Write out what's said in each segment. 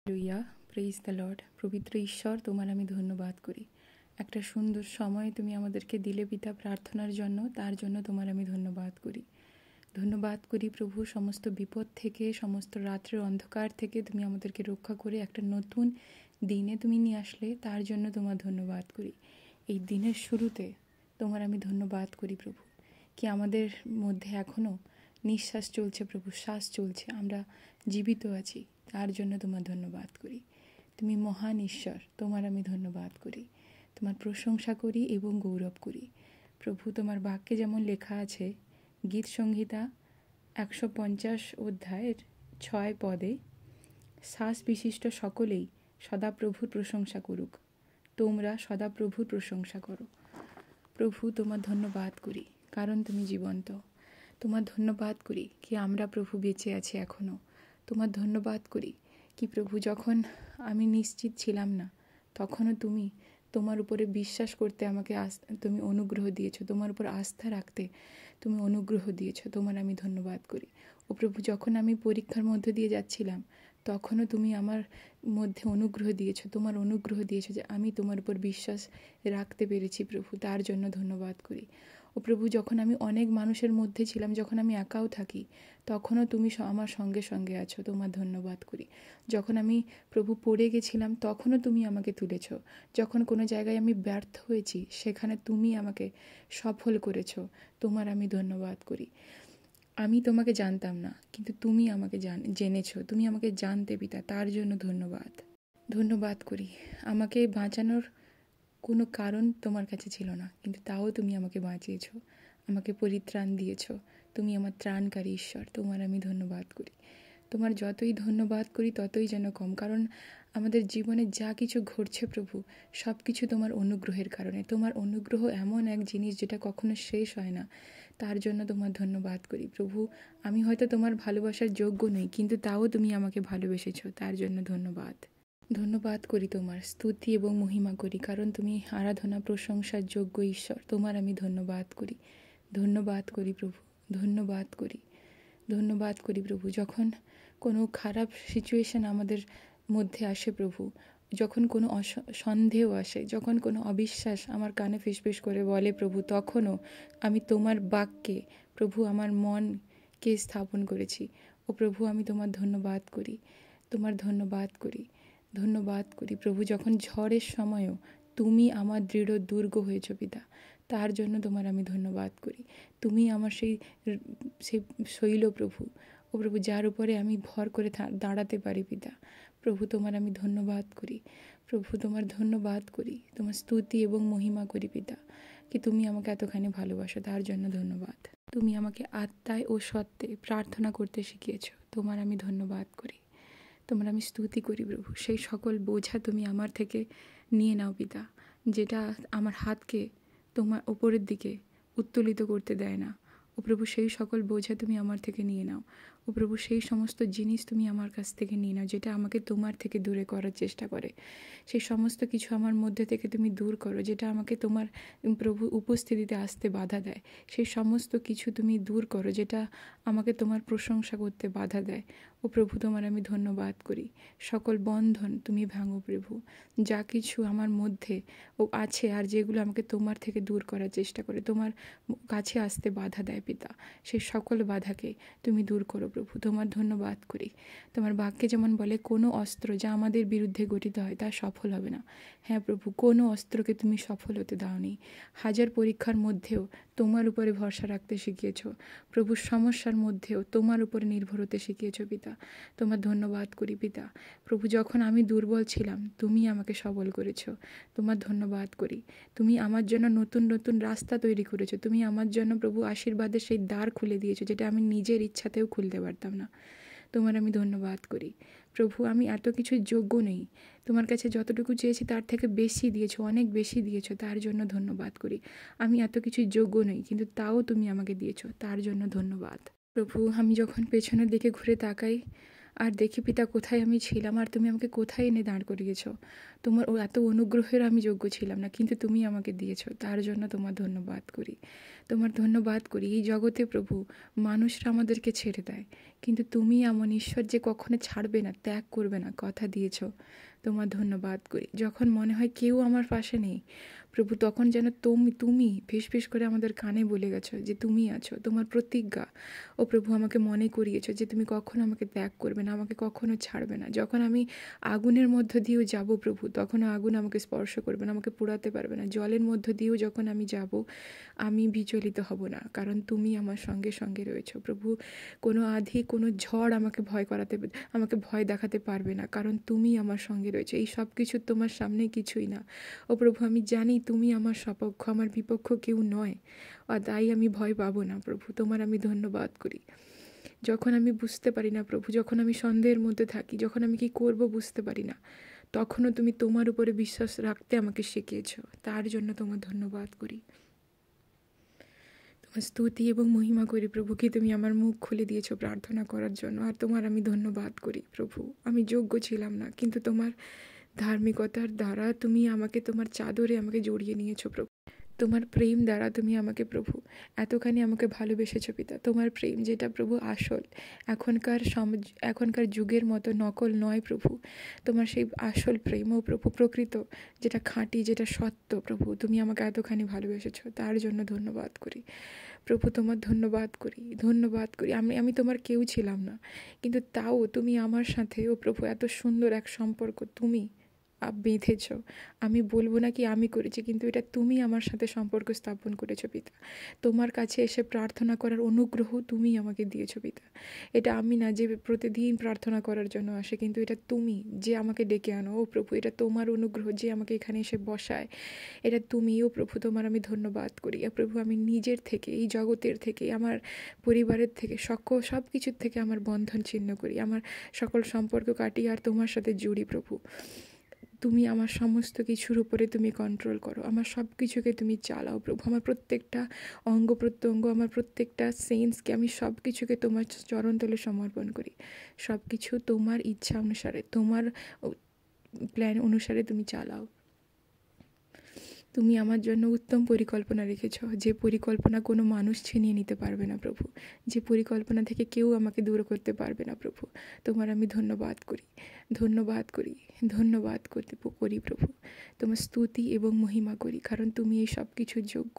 লুইয়া, praise the Lord. পবিত্র ঈশ্বর, তোমার আমি ধন্যবাদ করি। একটা সুন্দর সময় তুমি আমাদেরকে দিলে পিতা প্রার্থনার জন্য, তার জন্য তোমার আমি ধন্যবাদ করি। ধন্যবাদ করি প্রভু, সমস্ত বিপদ থেকে, সমস্ত রাত্রের অন্ধকার থেকে তুমি আমাদেরকে রক্ষা করে একটা নতুন দিনে তুমি নিয়ে আসলে, তার জন্য তোমার ধন্যবাদ করি। এই দিনের শুরুতে তোমার আমি ধন্যবাদ করি প্রভু, কি আমাদের মধ্যে এখনও নিঃশ্বাস চলছে প্রভু, শ্বাস চলছে, আমরা জীবিত আছি, তার জন্য তোমার ধন্যবাদ করি। তুমি মহান ঈশ্বর, তোমার আমি ধন্যবাদ করি, তোমার প্রশংসা করি এবং গৌরব করি প্রভু। তোমার বাক্যে যেমন লেখা আছে, গীত সংহিতা 150 অধ্যায়ের 6 পদে, শ্বাস বিশিষ্ট সকলেই সদাপ্রভুর প্রশংসা করুক। তোমরা সদাপ্রভুর প্রশংসা করো। প্রভু, তোমার ধন্যবাদ করি কারণ তুমি জীবন্ত। তোমার ধন্যবাদ করি কি আমরা প্রভু বেঁচে আছি এখনও। তোমার ধন্যবাদ করি কি প্রভু, যখন আমি নিশ্চিত ছিলাম না, তখনও তুমি তোমার উপরে বিশ্বাস করতে আমাকে তুমি অনুগ্রহ দিয়েছো, তোমার উপর আস্থা রাখতে তুমি অনুগ্রহ দিয়েছো। তোমার আমি ধন্যবাদ করি। ও প্রভু, যখন আমি পরীক্ষার মধ্য দিয়ে যাচ্ছিলাম, তখনও তুমি আমার মধ্যে অনুগ্রহ দিয়েছো, তোমার অনুগ্রহ দিয়েছো যে আমি তোমার উপর বিশ্বাস রাখতে পেরেছি প্রভু, তার জন্য ধন্যবাদ করি। ও প্রভু, যখন আমি অনেক মানুষের মধ্যে ছিলাম, যখন আমি একাও থাকি, তখনও তুমি আমার সঙ্গে সঙ্গে আছো, তোমার ধন্যবাদ করি। যখন আমি প্রভু পড়ে গেছিলাম, তখনও তুমি আমাকে তুলেছ। যখন কোনো জায়গায় আমি ব্যর্থ হয়েছি, সেখানে তুমি আমাকে সফল করেছো, তোমার আমি ধন্যবাদ করি। আমি তোমাকে জানতাম না, কিন্তু তুমি আমাকে জেনেছো, তুমি আমাকে জানতে পিতা, তার জন্য ধন্যবাদ। ধন্যবাদ করি। আমাকে বাঁচানোর কোনো কারণ তোমার কাছে ছিল না, কিন্তু তাও তুমি আমাকে বাঁচিয়েছো, আমাকে পরিত্রাণ দিয়েছো। তুমি আমার ত্রাণকারী ঈশ্বর, তোমার আমি ধন্যবাদ করি। তোমার যতই ধন্যবাদ করি ততই যেন কম, কারণ আমাদের জীবনে যা কিছু ঘটছে প্রভু, সব কিছু তোমার অনুগ্রহের কারণে। তোমার অনুগ্রহ এমন এক জিনিস যেটা কখনো শেষ হয় না, তার জন্য তোমার ধন্যবাদ করি প্রভু। আমি হয়তো তোমার ভালোবাসার যোগ্য নই, কিন্তু তাও তুমি আমাকে ভালোবেসেছো, তার জন্য ধন্যবাদ। ধন্যবাদ করি, তোমার স্তুতি এবং মহিমা করি, কারণ তুমি আরাধনা প্রশংসার যোগ্য ঈশ্বর। তোমার আমি ধন্যবাদ করি, ধন্যবাদ করি প্রভু, ধন্যবাদ করি, ধন্যবাদ করি প্রভু। যখন কোনো খারাপ সিচুয়েশন আমাদের মধ্যে আসে প্রভু, যখন কোনো সন্দেহ আসে, যখন কোনো অবিশ্বাস আমার কানে ফিসফিস করে বলে প্রভু, তখনও আমি তোমার বাক্যে প্রভু আমার মনকে স্থাপন করেছি। ও প্রভু, আমি তোমার ধন্যবাদ করি, তোমার ধন্যবাদ করি, ধন্যবাদ করি প্রভু। যখন ঝড়ের সময়ও তুমি আমার দৃঢ় দুর্গ হয়েছ পিতা, তার জন্য তোমার আমি ধন্যবাদ করি। তুমি আমার সেই শৈল প্রভু, ও প্রভু, যার উপরে আমি ভর করে দাঁড়াতে পারি পিতা। প্রভু, তোমার আমি ধন্যবাদ করি, প্রভু তোমার ধন্যবাদ করি, তোমার স্তুতি এবং মহিমা করি পিতা, কি তুমি আমাকে এতখানি ভালোবাসো, তার জন্য ধন্যবাদ। তুমি আমাকে আত্মায় ও সত্যে প্রার্থনা করতে শিখিয়েছ, তোমার আমি ধন্যবাদ করি, তোমার আমি স্তুতি করি প্রভু। সেই সকল বোঝা তুমি আমার থেকে নিয়ে নাও পিতা, যেটা আমার হাতকে তোমার ওপরের দিকে উত্তোলিত করতে দেয় না। ও প্রভু, সেই সকল বোঝা তুমি আমার থেকে নিয়ে নাও। ও প্রভু, সেই সমস্ত জিনিস তুমি আমার কাছ থেকে নিয়ে নাও যেটা আমাকে তোমার থেকে দূরে করার চেষ্টা করে। সেই সমস্ত কিছু আমার মধ্যে থেকে তুমি দূর করো, যেটা আমাকে তোমার প্রভু উপস্থিতিতে আসতে বাধা দেয়। সেই সমস্ত কিছু তুমি দূর করো, যেটা আমাকে তোমার প্রশংসা করতে বাধা দেয়। ও প্রভু, তোমার আমি ধন্যবাদ করি। সকল বন্ধন তুমি ভাঙো প্রভু, যা কিছু আমার মধ্যে ও আছে আর যেগুলো আমাকে তোমার থেকে দূর করার চেষ্টা করে, তোমার কাছে আসতে বাধা দেয় পিতা, সেই সকল বাধাকে তুমি দূর করো প্রভু। তোমার ধন্যবাদ করি। তোমার বাক্যে যেমন বলে, কোনো অস্ত্র যা আমাদের বিরুদ্ধে গঠিত হয় তা সফল হবে না। হ্যাঁ প্রভু, কোনো অস্ত্রকে তুমি সফল হতে দাওনি। হাজার পরীক্ষার মধ্যেও তোমার উপরে ভরসা রাখতে শিখিয়েছ প্রভু, সমস্যার মধ্যেও তোমার উপরে নির্ভর হতে শিখিয়েছ পিতা। তোমার ধন্যবাদ করি পিতা। প্রভু, যখন আমি দুর্বল ছিলাম, তুমি আমাকে সবল করেছ, তোমার ধন্যবাদ করি। তুমি আমার জন্য নতুন নতুন রাস্তা তৈরি করেছো, তুমি আমার জন্য প্রভু আশীর্বাদের সেই দ্বার খুলে দিয়েছো, যেটা আমি নিজের ইচ্ছাতেও খুলতে পারতাম না। তোমার আমি ধন্যবাদ করি প্রভু। আমি এত কিছুর যোগ্য নেই, তোমার কাছে যতটুকু চেয়েছি তার থেকে বেশি দিয়েছো, অনেক বেশি দিয়েছো, তার জন্য ধন্যবাদ করি। আমি এত কিছুর যোগ্য নই, কিন্তু তাও তুমি আমাকে দিয়েছো, তার জন্য ধন্যবাদ প্রভু। আমি যখন পেছনের দিকে ঘুরে তাকাই আর দেখি পিতা কোথায় আমি ছিলাম আর তুমি আমাকে কোথায় এনে দাঁড় করিয়েছো। তোমার এত অনুগ্রহের আমি যোগ্য ছিলাম না, কিন্তু তুমি আমাকে দিয়েছো, তার জন্য তোমার ধন্যবাদ করি। তোমার ধন্যবাদ করি। এই জগতে প্রভু মানুষরা আমাদেরকে ছেড়ে দেয়, কিন্তু তুমি এমন ঈশ্বর যে কখনো ছাড়বে না, ত্যাগ করবে না, কথা দিয়েছ। তোমার ধন্যবাদ করি। যখন মনে হয় কেউ আমার পাশে নেই প্রভু, তখন যেন তুমি ফিস করে আমাদের কানে বলে গেছো যে তুমি আছো। তোমার প্রতিজ্ঞা ও প্রভু আমাকে মনে করিয়েছো যে তুমি কখনো আমাকে ত্যাগ করবে না, আমাকে কখনো ছাড়বে না। যখন আমি আগুনের মধ্য দিয়েও যাব প্রভু, তখনও আগুন আমাকে স্পর্শ করবে না, আমাকে পোড়াতে পারবে না। জলের মধ্য দিয়েও যখন আমি যাব, আমি বিচলিত হব না, কারণ তুমি আমার সঙ্গে সঙ্গে রয়েছো প্রভু। কোনো আঁধি, কোনো ঝড় আমাকে ভয় দেখাতে পারবে না, কারণ তুমি আমার সঙ্গে রয়েছো। এই সব কিছু তোমার সামনে কিছুই না। ও প্রভু, আমি জানি তুমি আমার সপক্ষ, আমার বিপক্ষ কেউ নয়, আর তাই আমি ভয় পাবো না প্রভু। তোমার আমি ধন্যবাদ করি। যখন আমি বুঝতে পারি না প্রভু, যখন আমি সন্দেহের মধ্যে থাকি, যখন আমি কি করব বুঝতে পারি না, তখনও তুমি তোমার উপরে বিশ্বাস রাখতে আমাকে শিখিয়েছো। তার জন্য তোমার ধন্যবাদ করি। তোমার স্তুতি এবং মহিমা করি প্রভু, কি তুমি আমার মুখ খুলে দিয়েছো প্রার্থনা করার জন্য। আর তোমার আমি ধন্যবাদ করি প্রভু। আমি যোগ্য ছিলাম না, কিন্তু তোমার ধার্মিকতার দ্বারা তুমি আমাকে তোমার চাদরে আমাকে জড়িয়ে নিয়েছো প্রভু। তোমার প্রেম দ্বারা তুমি আমাকে প্রভু এতখানি আমাকে ভালোবেসেছো পিতা। তোমার প্রেম যেটা প্রভু আসল, এখনকার যুগের মতো নকল নয় প্রভু। তোমার সেই আসল প্রেম ও প্রভু, প্রকৃত, যেটা খাঁটি, যেটা সত্য প্রভু, তুমি আমাকে এতখানি ভালোবেসেছো। তার জন্য ধন্যবাদ করি প্রভু। তোমার ধন্যবাদ করি, ধন্যবাদ করি। আমি তোমার কেউ ছিলাম না, কিন্তু তাও তুমি আমার সাথে ও প্রভু এত সুন্দর এক সম্পর্ক তুমি বেঁধেছ। আমি বলবো না কি আমি করেছি, কিন্তু এটা তুমি আমার সাথে সম্পর্ক স্থাপন করেছো পিতা। তোমার কাছে এসে প্রার্থনা করার অনুগ্রহ তুমি আমাকে দিয়েছো পিতা। এটা আমি না যে প্রতিদিন প্রার্থনা করার জন্য আসে, কিন্তু এটা তুমি যে আমাকে ডেকে আনো। ও প্রভু, এটা তোমার অনুগ্রহ যে আমাকে এখানে এসে বসায়। এটা তুমি। ও প্রভু, তোমার আমি ধন্যবাদ করি। প্রভু, আমি নিজের থেকে, এই জগতের থেকে, আমার পরিবারের থেকে, সব কিছুর থেকে আমার বন্ধন ছিন্ন করি, আমার সকল সম্পর্ক কাটিয়ে আর তোমার সাথে জুড়ি প্রভু। তুমি আমার সমস্ত কিছুর উপরে তুমি কন্ট্রোল করো, আমার সব কিছুকে তুমি চালাও প্রভু। আমার প্রত্যেকটা অঙ্গ প্রত্যঙ্গ, আমার প্রত্যেকটা সেন্সকে, আমি সব কিছুকে তোমার চরণতলে সমর্পণ করি। সব কিছু তোমার ইচ্ছা অনুসারে, তোমার প্ল্যান অনুসারে তুমি চালাও। তুমি আমার জন্য উত্তম পরিকল্পনা রেখেছ, যে পরিকল্পনা কোনো মানুষ ছিনিয়ে নিতে পারবে না প্রভু, যে পরিকল্পনা থেকে কেউ আমাকে দূর করতে পারবে না প্রভু। তোমার আমি ধন্যবাদ করি, ধন্যবাদ করি, ধন্যবাদ করি প্রভু। তোমার স্তুতি এবং মহিমা করি, কারণ তুমি এই সব কিছুর যোগ্য।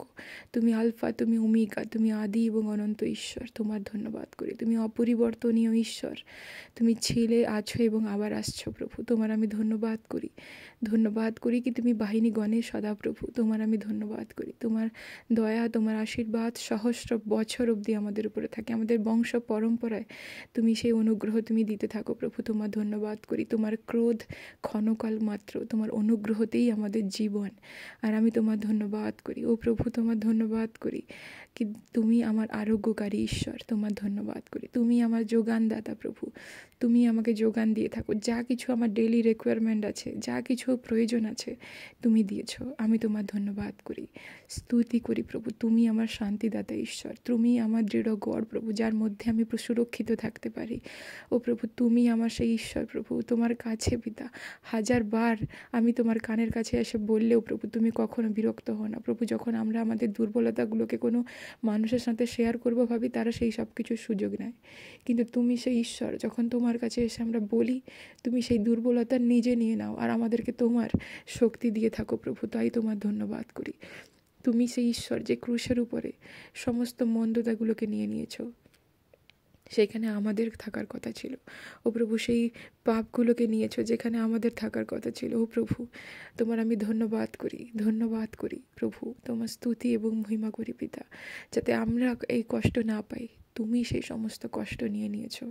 তুমি আলফা, তুমি ওমেগা, তুমি আদি এবং অনন্ত ঈশ্বর। তোমার ধন্যবাদ করি। তুমি অপরিবর্তনীয় ঈশ্বর, তুমি ছিলে, আছো এবং আবার আসছো প্রভু। তোমার আমি ধন্যবাদ করি, ধন্যবাদ করি কি তুমি বাহিনীগণের সদা প্রভু। তোমার আমি ধন্যবাদ করি। তোমার দয়া, তোমার আশীর্বাদ সহস্র বছর অবধি আমাদের উপরে থাকে, আমাদের বংশ পরম্পরায় তুমি সেই অনুগ্রহ তুমি দিতে থাকো প্রভু। তোমার ধন্যবাদ করি। তোমার ক্রোধ ক্ষণকাল মাত্র, তোমার অনুগ্রহতেই আমাদের জীবন। আর আমি তোমার ধন্যবাদ করি। ও প্রভু, তোমার ধন্যবাদ করি কি তুমি আমার আরোগ্যকারী ঈশ্বর। তোমার ধন্যবাদ করি। তুমি আমার যোগানদাতা প্রভু। তুমি আমাকে যোগান দিয়ে থাকো, যা কিছু আমার ডেইলি রিকোয়ারমেন্ট আছে, যা কিছু প্রয়োজন আছে তুমি দিয়েছো। আমি তোমার ধন্যবাদ করি, স্তুতি করি প্রভু। তুমি আমার শান্তিদাতা ঈশ্বর, তুমি আমার দৃঢ় গড় প্রভু, যার মধ্যে আমি সুরক্ষিত থাকতে পারি। ও প্রভু, তুমি আমার সেই ঈশ্বর প্রভু। তোমার কাছে পিতা হাজারবার আমি তোমার কানের কাছে এসে বললেও প্রভু তুমি কখনো বিরক্ত হও না প্রভু। যখন আমরা আমাদের দুর্বলতাগুলোকে কোনো মানুষের সাথে শেয়ার করবো ভাবি, তারা সেই সব কিছুর সুযোগ নেয়, কিন্তু তুমি সেই ঈশ্বর, যখন তোমার কাছে এসে আমরা বলি, তুমি সেই দুর্বলতা নিজে নিয়ে নাও আর আমাদেরকে তোমার শক্তি দিয়ে থাকো প্রভু। তাই তোমার ধন্যবাদ করি। তুমি সেই ঈশ্বর যে ক্রুশের উপরে সমস্ত মন্দতাগুলোকে নিয়ে নিয়েছো, সেখানে আমাদের থাকার কথা ছিল। ও প্রভু, সেই পাপগুলোকে নিয়েছো যেখানে আমাদের থাকার কথা ছিল। ও প্রভু, তোমার আমি ধন্যবাদ করি, ধন্যবাদ করি প্রভু। তোমার স্তুতি এবং মহিমা করি পিতা, যাতে আমরা এই কষ্ট না পাই। তুমি সেই সমস্ত কষ্ট নিয়ে নিয়েছো,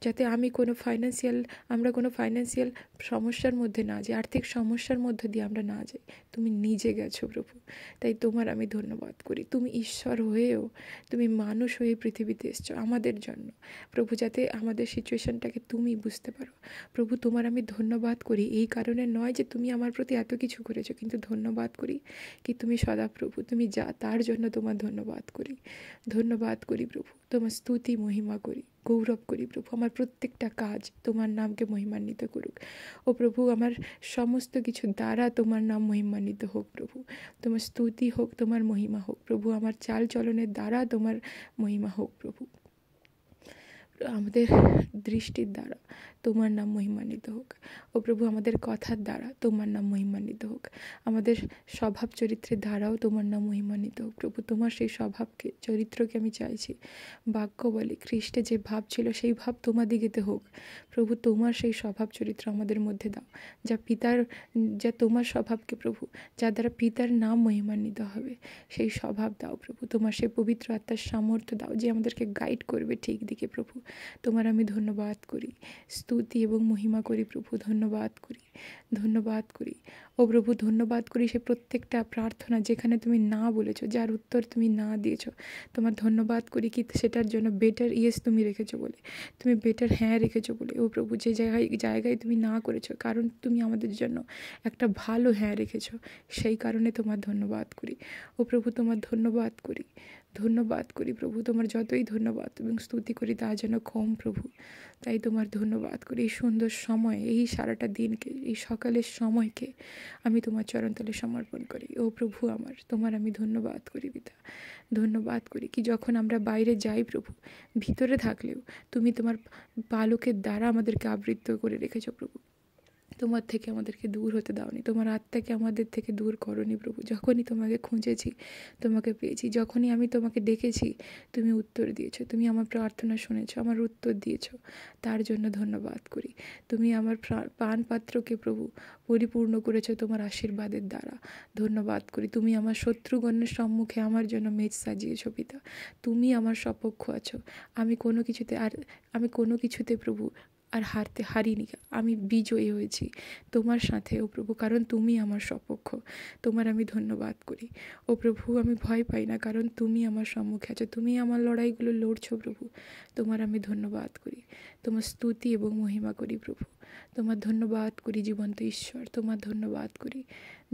যাতে আমরা কোনো ফাইন্যান্সিয়াল সমস্যার মধ্যে না যাই, আর্থিক সমস্যার মধ্যে দিয়ে আমরা না যাই। তুমি নিজে গেছো প্রভু। তাই তোমার আমি ধন্যবাদ করি। তুমি ঈশ্বর হয়েও তুমি মানুষ হয়ে পৃথিবীতে এসছো আমাদের জন্য প্রভু, যাতে আমাদের সিচুয়েশনটাকে তুমি বুঝতে পারো প্রভু। তোমার আমি ধন্যবাদ করি এই কারণে নয় যে তুমি আমার প্রতি এত কিছু করেছো, কিন্তু ধন্যবাদ করি কি তুমি সদা প্রভু, তুমি যা, তার জন্য তোমার ধন্যবাদ করি, ধন্যবাদ করি প্রভু। তোমার তোমার স্তুতি মহিমা করি, গৌরব করি প্রভু। আমার প্রত্যেকটা কাজ তোমার নামকে মহিমান্বিত করুক। ও প্রভু, আমার সমস্ত কিছু দ্বারা তোমার নাম মহিমান্বিত হোক প্রভু। তোমার স্তুতি হোক, তোমার মহিমা হোক প্রভু। আমার চাল চলনের দ্বারা তোমার মহিমা হোক প্রভু। আমাদের দৃষ্টির দ্বারা তোমার নাম মহিমান্বিত হোক। ও প্রভু, আমাদের কথার দ্বারা তোমার নাম মহিমান্বিত হোক। আমাদের স্বভাব চরিত্রের দ্বারাও তোমার নাম মহিমান্বিত হোক প্রভু। তোমার সেই স্বভাবকে, চরিত্রকে আমি চাইছি। বাক্য বলে খ্রিস্টে যে ভাব ছিল সেই ভাব তোমাদিগেতে হোক প্রভু। তোমার সেই স্বভাব চরিত্র আমাদের মধ্যে দাও, যা তোমার স্বভাবকে প্রভু, যার দ্বারা পিতার নাম মহিমান্বিত হবে, সেই স্বভাব দাও প্রভু। তোমার সেই পবিত্র আত্মার সামর্থ্য দাও যে আমাদেরকে গাইড করবে ঠিক দিকে প্রভু। তোমার আমি ধন্যবাদ করি, স্তুতি এবং মহিমা করি প্রভু। ধন্যবাদ করি, ধন্যবাদ করি ও প্রভু। ধন্যবাদ করি সে প্রত্যেকটা প্রার্থনা যেখানে তুমি না বলেছো, যার উত্তর তুমি না দিয়েছো। তোমার ধন্যবাদ করি কি সেটার জন্য বেটার ইয়েস তুমি রেখেছো বলে, তুমি বেটার হ্যাঁ রেখেছো বলে। ও প্রভু, যে জায়গায় তুমি না করেছো, কারণ তুমি আমাদের জন্য একটা ভালো হ্যাঁ রেখেছো, সেই কারণে তোমার ধন্যবাদ করি। ও প্রভু, তোমার ধন্যবাদ করি, ধন্যবাদ করি প্রভু। তোমার যতই ধন্যবাদ এবং স্তুতি করি তা যেন কম প্রভু। তাই তোমার ধন্যবাদ করি এই সুন্দর সময়, এই সারাটা দিনকে, এই সকালের সময়কে আমি তোমার চরণতলে সমর্পণ করি। ও প্রভু আমার, তোমার আমি ধন্যবাদ করি পিতা। ধন্যবাদ করি কি যখন আমরা বাইরে যাই প্রভু, ভিতরে থাকলেও তুমি তোমার পালকের দ্বারা আমাদেরকে আবৃত করে রেখেছো প্রভু। তোমার থেকে আমাদেরকে দূর হতে দাওনি, তোমার আত্মাকে আমাদের থেকে দূর করনি প্রভু। যখনই তোমাকে খুঁজেছি তোমাকে পেয়েছি, যখনই আমি তোমাকে ডেকেছি তুমি উত্তর দিয়েছো, তুমি আমার প্রার্থনা শুনেছো, আমার উত্তর দিয়েছো, তার জন্য ধন্যবাদ করি। তুমি আমার পানপাত্রকে প্রভু পরিপূর্ণ করেছো তোমার আশীর্বাদের দ্বারা। ধন্যবাদ করি। তুমি আমার শত্রুগণের সম্মুখে আমার জন্য মেজ সাজিয়েছো পিতা। তুমি আমার সপক্ষ আছো। আমি কোনো কিছুতে প্রভু আর হারিনি, আমি বিজয়ী হয়েছি তোমার সাথে ও প্রভু, কারণ তুমি আমার সপক্ষ। তোমার আমি ধন্যবাদ করি ও প্রভু। আমি ভয় পাই না, কারণ তুমি আমার সম্মুখে আছো, তুমি আমার লড়াইগুলো লড়ছো প্রভু। তোমার আমি ধন্যবাদ করি, তোমার স্তুতি এবং মহিমা করি প্রভু। তোমার ধন্যবাদ করি জীবন্ত ঈশ্বর, তোমার ধন্যবাদ করি,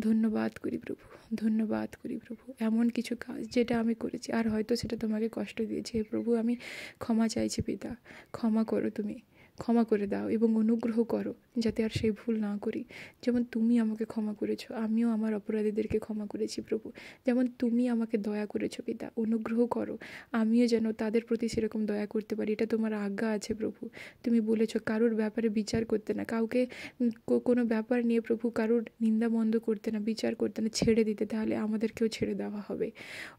ধন্যবাদ করি প্রভু, ধন্যবাদ করি প্রভু। এমন কিছু কাজ যেটা আমি করেছি আর হয়তো সেটা তোমাকে কষ্ট দিয়েছে, হে প্রভু আমি ক্ষমা চাইছি পিতা। ক্ষমা করো, তুমি ক্ষমা করে দাও এবং অনুগ্রহ করো যাতে আর সেই ভুল না করি। যেমন তুমি আমাকে ক্ষমা করেছো, আমিও আমার অপরাধীদেরকে ক্ষমা করেছি প্রভু। যেমন তুমি আমাকে দয়া করেছো পিতা, অনুগ্রহ করো আমিও যেন তাদের প্রতি সেরকম দয়া করতে পারি। এটা তোমার আজ্ঞা আছে প্রভু। তুমি বলেছো কারোর ব্যাপারে বিচার করতে না, কাউকে কোনো ব্যাপার নিয়ে প্রভু কারোর নিন্দা মন্দ করতে না, বিচার করতে না, ছেড়ে দিতে, তাহলে আমাদেরকেও ছেড়ে দেওয়া হবে।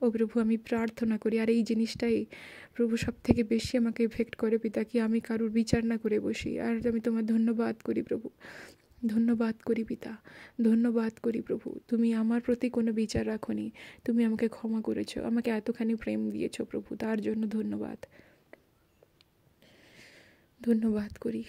ও প্রভু, আমি প্রার্থনা করি আর এই জিনিসটাই প্রভু সব থেকে বেশি আমাকে এফেক্ট করে পিতা, কি আমি কারোর বিচার না করে বসি। আর আমি তোমার ধন্যবাদ করি প্রভু, ধন্যবাদ করি পিতা, ধন্যবাদ করি প্রভু। তুমি আমার প্রতি কোনো বিচার রাখোনি, তুমি আমাকে ক্ষমা করেছো, আমাকে এতখানি প্রেম দিয়েছো প্রভু, তার জন্য ধন্যবাদ। ধন্যবাদ করি,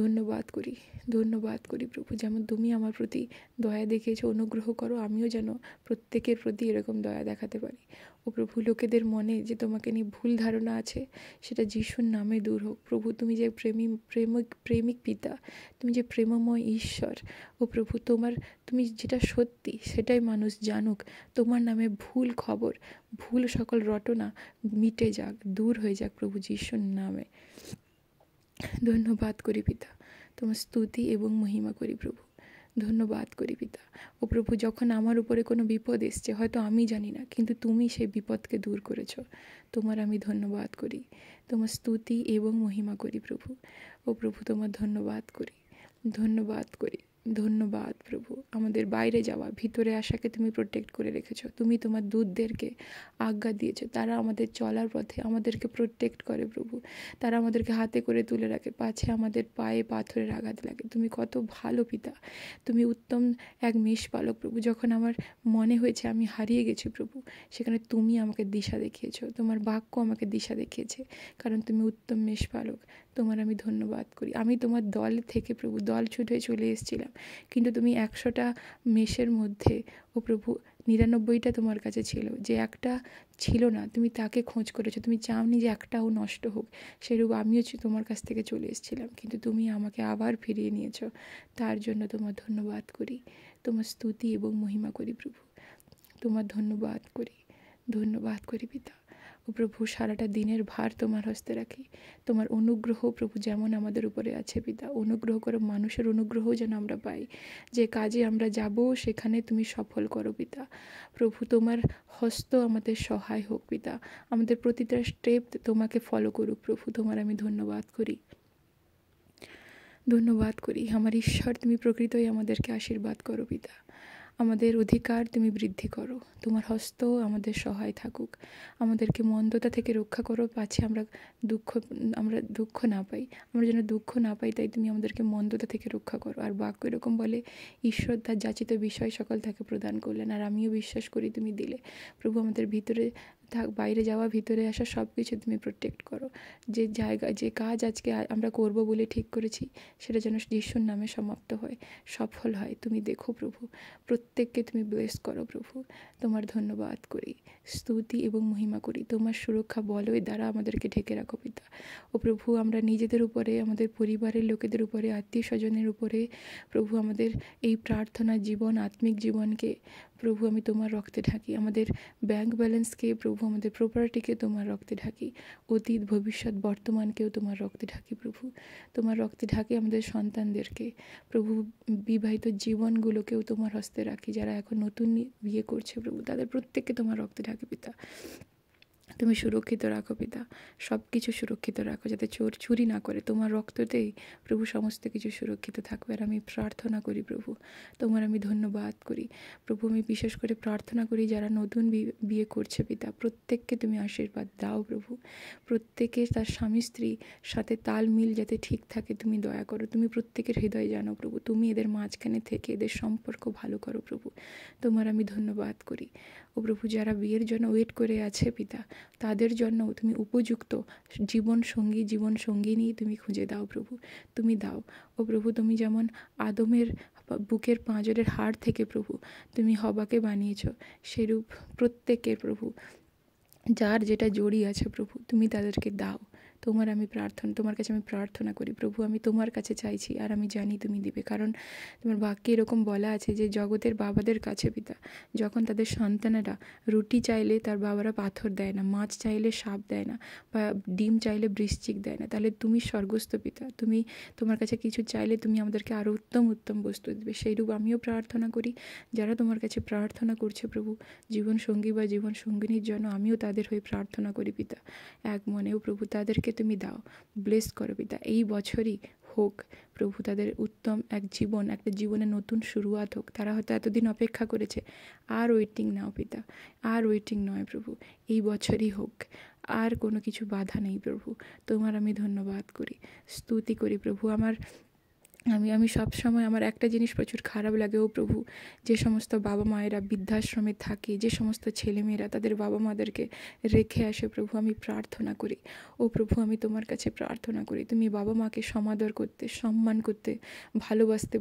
ধন্যবাদ করি, ধন্যবাদ করি প্রভু। যেমন তুমি আমার প্রতি দয়া দেখিয়েছো, অনুগ্রহ করো আমিও যেন প্রত্যেকের প্রতি এরকম দয়া দেখাতে পারি। ও প্রভু, লোকেদের মনে যে তোমাকে নিয়ে ভুল ধারণা আছে সেটা যিশুর নামে দূর হোক প্রভু। তুমি যে প্রেমিক পিতা, তুমি যে প্রেমময় ঈশ্বর, ও প্রভু তুমি যেটা সত্যি সেটাই মানুষ জানুক। তোমার নামে ভুল খবর, ভুল সকল রটনা মিটে যাক, দূর হয়ে যাক প্রভু যিশুর নামে। ধন্যবাদ করি পিতা, তোমার স্তুতি এবং মহিমা করি প্রভু। ধন্যবাদ করি পিতা। ও প্রভু, যখন আমার উপরে কোনো বিপদ এসছে, হয়তো আমি জানি না, কিন্তু তুমি সেই বিপদকে দূর করেছো, তোমার আমি ধন্যবাদ করি। তোমার স্তুতি এবং মহিমা করি প্রভু। ও প্রভু, তোমার ধন্যবাদ করি, ধন্যবাদ করি, ধন্যবাদ প্রভু। আমাদের বাইরে যাওয়া ভিতরে আসাকে তুমি প্রোটেক্ট করে রেখেছো, তুমি তোমার দূতদেরকে আজ্ঞা দিয়েছো, তারা আমাদের চলার পথে আমাদেরকে প্রোটেক্ট করে প্রভু। তারা আমাদেরকে হাতে করে তুলে রাখে, পাছে আমাদের পায়ে পাথরের আঘাত লাগে। তুমি কত ভালো পিতা, তুমি উত্তম এক মেষপালক প্রভু। যখন আমার মনে হয়েছে আমি হারিয়ে গেছি প্রভু, সেখানে তুমি আমাকে দিশা দেখিয়েছো, তোমার বাক্য আমাকে দিশা দেখিয়েছে, কারণ তুমি উত্তম মেষপালক। তোমার আমি ধন্যবাদ করি। আমি তোমার দল থেকে প্রভু দল ছুটে চলে এসেছিলাম, কিন্তু তুমি 100টা মেষের মধ্যে ও প্রভু 99টা তোমার কাছে ছিল, যে একটা ছিল না তুমি তাকে খোঁজ করেছো। তুমি চাওনি যে একটাও নষ্ট হোক, সেরূপ আমিও তোমার কাছ থেকে চলে এসেছিলাম, কিন্তু তুমি আমাকে আবার ফিরিয়ে নিয়েছো, তার জন্য তোমার ধন্যবাদ করি। তোমার স্তুতি এবং মহিমা করি প্রভু। তোমার ধন্যবাদ করি, ধন্যবাদ করি পিতা। ও প্রভু, সারাটা দিনের ভার তোমার হস্তে রাখি। তোমার অনুগ্রহ প্রভু যেমন আমাদের উপরে আছে পিতা, অনুগ্রহ করো, মানুষের অনুগ্রহ যেন আমরা পাই। যে কাজে আমরা যাব সেখানে তুমি সফল করো পিতা। প্রভু, তোমার হস্ত আমাদের সহায় হোক পিতা। আমাদের প্রতিটা স্টেপ তোমাকে ফলো করুক প্রভু। তোমার আমি ধন্যবাদ করি, ধন্যবাদ করি আমার ঈশ্বর। তুমি প্রকৃতই আমাদেরকে আশীর্বাদ করো পিতা। আমাদের অধিকার তুমি বৃদ্ধি করো। তোমার হস্ত আমাদের সহায় থাকুক। আমাদেরকে মন্দতা থেকে রক্ষা করো, পাছে আমরা দুঃখ না পাই। আমরা যেন দুঃখ না পাই, তাই তুমি আমাদেরকে মন্দতা থেকে রক্ষা করো। আর বাক্য এরকম বলে, ঈশ্বর তার যাচিত বিষয় সকল তাকে প্রদান করলেন। আর আমিও বিশ্বাস করি তুমি দিলে প্রভু। আমাদের ভিতরে বাইরে যাওয়া, ভিতরে আসা সব কিছু তুমি প্রোটেক্ট করো। যে জায়গা, যে কাজ আজকে আমরা করব বলে ঠিক করেছি, সেটা যেন যিশুর নামে সমাপ্ত হয়, সফল হয়। তুমি দেখো প্রভু, প্রত্যেককে তুমি ব্লেস করো প্রভু। তোমার ধন্যবাদ করি, স্তুতি এবং মহিমা করি। তোমার সুরক্ষা বলয় দ্বারা আমাদেরকে ঢেকে রাখো পিতা। ও প্রভু, আমরা নিজেদের উপরে, আমাদের পরিবারের লোকেদের উপরে, আত্মীয় স্বজনের উপরে প্রভু, আমাদের এই প্রার্থনা জীবন, আত্মিক জীবনকে প্রভু আমি তোমার রক্তে ঢাকি। আমাদের ব্যাংক ব্যালেন্সকে প্রভু, আমাদের প্রপার্টিকে তোমার রক্তে ঢাকি। অতীত, ভবিষ্যৎ, বর্তমানকেও তোমার রক্তে ঢাকি প্রভু। তোমার রক্তে ঢাকি আমাদের সন্তানদেরকে প্রভু। বিবাহিত জীবনগুলোকেও তোমার হস্তে রাখি। যারা এখন নতুন বিয়ে করছে প্রভু, তাদের প্রত্যেককে তোমার রক্তে ঢাকি পিতা। তুমি সুরক্ষিত রাখো পিতা, সব কিছু সুরক্ষিত রাখো, যাতে চোর চুরি না করে। তোমার রক্ততেই প্রভু সমস্ত কিছু সুরক্ষিত থাকবে। আর আমি প্রার্থনা করি প্রভু, তোমার আমি ধন্যবাদ করি প্রভু। আমি বিশেষ করে প্রার্থনা করি যারা নতুন বিয়ে করছে পিতা, প্রত্যেককে তুমি আশীর্বাদ দাও প্রভু। প্রত্যেকে তার স্বামী স্ত্রী সাথে তাল মিল যাতে ঠিক থাকে, তুমি দয়া করো। তুমি প্রত্যেকের হৃদয় জানো প্রভু। তুমি এদের মাঝখানে থেকে এদের সম্পর্ক ভালো করো প্রভু। তোমার আমি ধন্যবাদ করি। ও প্রভু, যারা বিয়ের জন্য ওয়েট করে আছে পিতা, তাদের জন্য তুমি উপযুক্ত জীবন সঙ্গিনী তুমি খুঁজে দাও প্রভু। তুমি দাও ও প্রভু। তুমি যেমন আদমের বুকের পাঁজরের হাড় থেকে প্রভু তুমি হবাকে বানিয়েছ, সেরূপ প্রত্যেকের প্রভু যার যেটা জড়ি আছে প্রভু, তুমি তাদেরকে দাও। তোমার কাছে আমি প্রার্থনা করি প্রভু। আমি তোমার কাছে চাইছি, আর আমি জানি তুমি দিবে, কারণ তোমার বাক্যে এরকম বলা আছে যে জগতের বাবাদের কাছে পিতা, যখন তাদের সন্তানেরা রুটি চাইলে তার বাবারা পাথর দেয় না, মাছ চাইলে সাপ দেয় না, বা ডিম চাইলে বৃশ্চিক দেয় না, তাহলে তুমি স্বর্গস্থ পিতা, তুমি তোমার কাছে কিছু চাইলে তুমি আমাদেরকে আরও উত্তম উত্তম বস্তু দেবে। সেইরূপ আমিও প্রার্থনা করি, যারা তোমার কাছে প্রার্থনা করছে প্রভু জীবনসঙ্গী বা জীবনসঙ্গিনীর জন্য, আমিও তাদের হয়ে প্রার্থনা করি পিতা। এক মনেও প্রভু তাদেরকে তুমি দাও, ব্লেস করো পিতা। এই বছরই হোক প্রভু তাদের উত্তম একটা জীবনের নতুন শুরুয়াত হোক। তারা হয়তো এতদিন অপেক্ষা করেছে, আর ওয়েটিং নাও পিতা, আর ওয়েটিং নয় প্রভু। এই বছরই হোক, আর কোনো কিছু বাধা নেই প্রভু। তোমার আমি ধন্যবাদ করি, স্তুতি করি প্রভু। আমি সবসময় আমার একটা জিনিস প্রচুর খারাপ লাগে ও প্রভু, যে সমস্ত বাবা মায়েরা বৃদ্ধাশ্রমে থাকে, যে সমস্ত ছেলেমেয়েরা তাদের বাবা মাদেরকে রেখে আসে প্রভু, আমি প্রার্থনা করি ও প্রভু, আমি তোমার কাছে প্রার্থনা করি তুমি বাবা মাকে সমাদর করতে, সম্মান করতে, ভালোবাসতে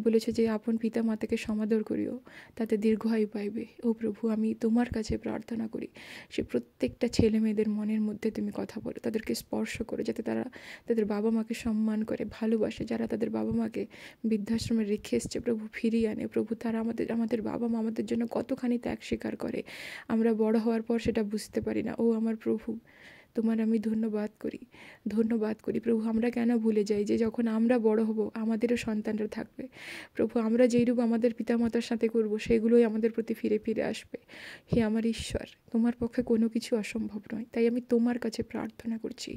বলেছ যে আপন পিতা মাতাকে সমাদর করিও, তাতে দীর্ঘায়ু পাইবে। ও প্রভু, আমি তোমার কাছে প্রার্থনা করি সে প্রত্যেকটা ছেলে মেয়েদের মনের মধ্যে তুমি কথা বলো, তাদেরকে স্পর্শ করো, যাতে তারা তাদের বাবা মাকে সম্মান করে, ভালোবাসে। যারা তাদের বাবা মাকে বৃদ্ধাশ্রমে রেখে এসছে প্রভু, ফিরিয়ে আনে প্রভু। তারা আমাদের বাবা মা আমাদের জন্য কতখানি ত্যাগ স্বীকার করে, আমরা বড় হওয়ার পর সেটা বুঝতে পারি না। ও আমার প্রভু, তোমার আমি ধন্যবাদ করি প্রভু। আমরা কেন ভুলে যাই যে যখন আমরা বড় হব আমাদেরও সন্তানরা থাকবে প্রভু। আমরা যেইরূপ আমাদের পিতামাতার সাথে করব, সেগুলোই আমাদের প্রতি ফিরে ফিরে আসবে। হে আমার ঈশ্বর, তোমার পক্ষে কোনো কিছু অসম্ভব নয়, তাই আমি তোমার কাছে প্রার্থনা করছি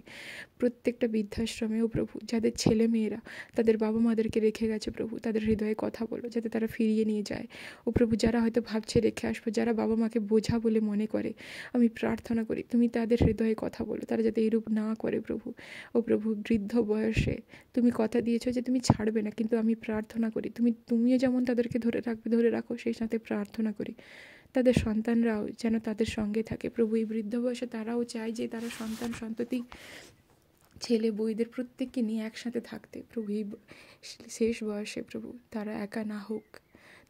প্রত্যেকটা বৃদ্ধাশ্রমেও প্রভু, যাদের ছেলে মেয়েরা তাদের বাবা মাদেরকে রেখে গেছে প্রভু, তাদের হৃদয়ে কথা বলো, যাতে তারা ফিরিয়ে নিয়ে যায়। ও প্রভু, যারা হয়তো ভাবছে রেখে আসবো, যারা বাবা মাকে বোঝা বলে মনে করে, আমি প্রার্থনা করি তুমি তাদের হৃদয়ে কথা বলো, তারা যাতে এরূপ না করে প্রভু। ও প্রভু, বৃদ্ধ বয়সে তুমি কথা দিয়েছো যে তুমি ছাড়বে না, কিন্তু আমি প্রার্থনা করি তুমিও যেমন তাদেরকে ধরে রাখো, সেই সাথে প্রার্থনা করি তাদের সন্তানরাও যেন তাদের সঙ্গে থাকে প্রভু। এই বৃদ্ধ বয়সে তারাও চায় যে তারা সন্তান সন্ততি ছেলে বউদের প্রত্যেককে নিয়ে একসাথে থাকতে প্রভু। এই শেষ বয়সে প্রভু তারা একা না হোক,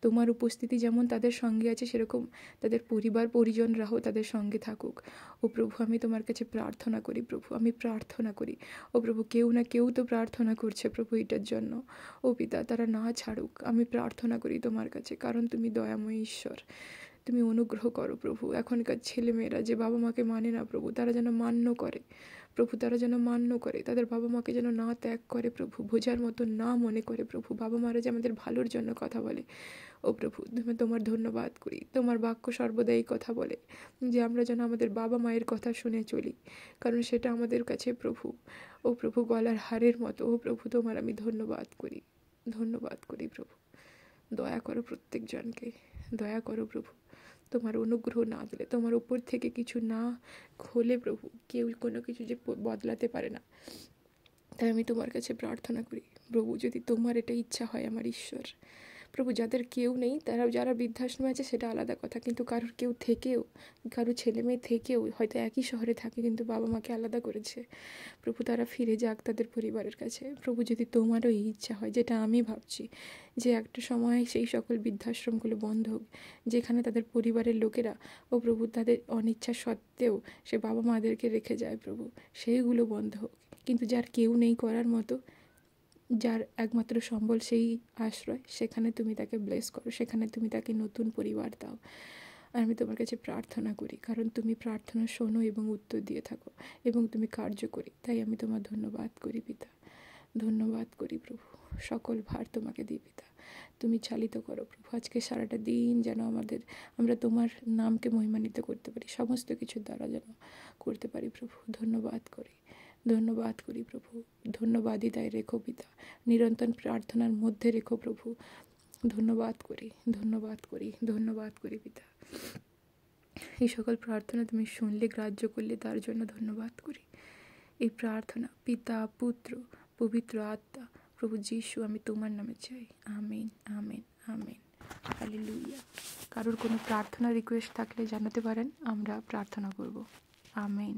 তোমার উপস্থিতি যেমন তাদের সঙ্গে আছে, সেরকম তাদের পরিবার পরিজনরাও তাদের সঙ্গে থাকুক। ও প্রভু, আমি তোমার কাছে প্রার্থনা করি প্রভু, আমি প্রার্থনা করি ও প্রভু, কেউ না কেউ তো প্রার্থনা করছে প্রভু এটার জন্য। ও পিতা, তারা না ছাড়ুক, আমি প্রার্থনা করি তোমার কাছে, কারণ তুমি দয়াময় ঈশ্বর, তুমি অনুগ্রহ করো প্রভু। এখনকার ছেলেমেয়েরা যে বাবা মাকে মানে না প্রভু, তারা যেন মান্য করে প্রভু, তারা যেন মান্য করে, তাদের বাবা মাকে যেন না ত্যাগ করে প্রভু, বোঝার মতো না মনে করে প্রভু। বাবা মারা যে আমাদের ভালোর জন্য কথা বলে, ও প্রভু তোমার ধন্যবাদ করি। তোমার বাক্য সর্বদা এই কথা বলে যে আমরা যেন আমাদের বাবা মায়ের কথা শুনে চলি, কারণ সেটা আমাদের কাছে প্রভু, ও প্রভু, গলার হারের মতো। ও প্রভু তোমার আমি ধন্যবাদ করি, ধন্যবাদ করি প্রভু। দয়া করো প্রত্যেকজনকে, দয়া করো প্রভু। তোমার অনুগ্রহ না দিলে, তোমার উপর থেকে কিছু না হলে প্রভু, কেউ কোনো কিছু যে বদলাতে পারে না। তাই আমি তোমার কাছে প্রার্থনা করি প্রভু, যদি তোমার এটা ইচ্ছা হয় আমার ঈশ্বর প্রভু, যাদের কেউ নেই, তারা যারা বৃদ্ধাশ্রমে আছে সেটা আলাদা কথা, কিন্তু কারোর কেউ থেকেও, কারো ছেলে মেয়ে থেকেও হয়তো একই শহরে থাকে কিন্তু বাবা মাকে আলাদা করেছে প্রভু, তারা ফিরে যাক তাদের পরিবারের কাছে প্রভু। যদি তোমারও এই ইচ্ছা হয়, যেটা আমি ভাবছি, যে একটা সময় সেই সকল বৃদ্ধাশ্রমগুলো বন্ধ হোক, যেখানে তাদের পরিবারের লোকেরা, ও প্রভু, তাদের অনিচ্ছা সত্ত্বেও সে বাবা মাদেরকে রেখে যায় প্রভু, সেইগুলো বন্ধ হোক। কিন্তু যার কেউ নেই করার মতো, যার একমাত্র সম্বল সেই আশ্রয়, সেখানে তুমি তাকে ব্লেস করো, সেখানে তুমি তাকে নতুন পরিবার দাও। আর আমি তোমার কাছে প্রার্থনা করি, কারণ তুমি প্রার্থনা শোনো এবং উত্তর দিয়ে থাকো এবং তুমি কার্যকরী। তাই আমি তোমার ধন্যবাদ করি পিতা, ধন্যবাদ করি প্রভু। সকল ভার তোমাকে দিই পিতা, তুমি চালিত করো প্রভু। আজকে সারাটা দিন যেন আমরা তোমার নামকে মহিমান্বিত করতে পারি, সমস্ত কিছুর দ্বারা যেন করতে পারি প্রভু। ধন্যবাদ করি, ধন্যবাদ করি প্রভু। ধন্যবাদই তাই রেখো পিতা, নিরন্তর প্রার্থনার মধ্যে রেখো প্রভু। ধন্যবাদ করি, ধন্যবাদ করি, ধন্যবাদ করি পিতা। এই সকল প্রার্থনা তুমি শুনলে, গ্রাহ্য করলে, তার জন্য ধন্যবাদ করি। এই প্রার্থনা পিতা, পুত্র, পবিত্র আত্মা, প্রভু যিশু, আমি তোমার নামে চাই। Amen, amen, amen, hallelujah. কারোর কোনো প্রার্থনা রিকোয়েস্ট থাকলে জানাতে পারেন, আমরা প্রার্থনা করব। আমেন।